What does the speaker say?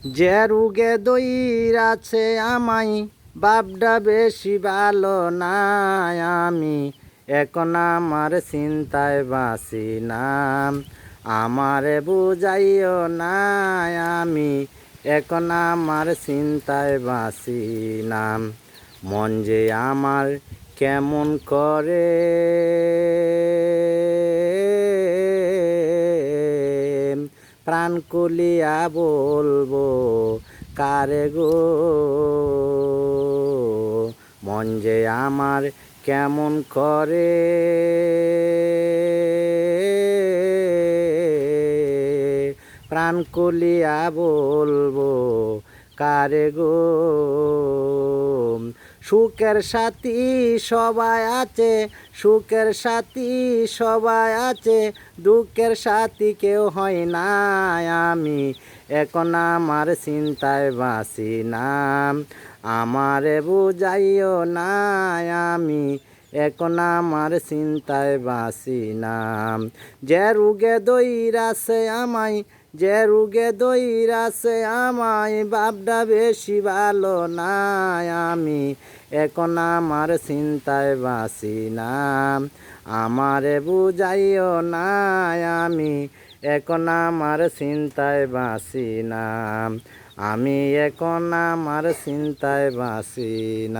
যে রোগে দইরাছে আমায় বাপডা বেশি ভালো নাই আমি এখন আমার চিন্তায় বাঁচি নাম আমারে বুঝাইও না আমি এখন আমার চিন্তায় বাঁচি নাম মন যে আমার কেমন করে প্রাণ কুলিয়া বলবো কারে গো মন যে আমার কেমন করে প্রাণ কুলিয়া বলবো কারে গো সুখের সাথী সবাই আছে সুখের সাথী সবাই আছে দুঃখের সাথী কেউ হয় না আমি এখন আমার চিন্তায় বাঁচি নাম আমারে বুঝাইও না আমি এখন আমার চিন্তায় বাঁচি নাম যে রোগে দইরাছে আমায় যে রোগে দইরাছে আমায় বাপডা বেশি ভালো নাই আমি এখন আমার চিন্তায় বাঁচি নাম আমারে বুঝাইও না আমি এখন আমার চিন্তায় বাঁচি নাম আমি এখন আমার চিন্তায় বাঁচি না।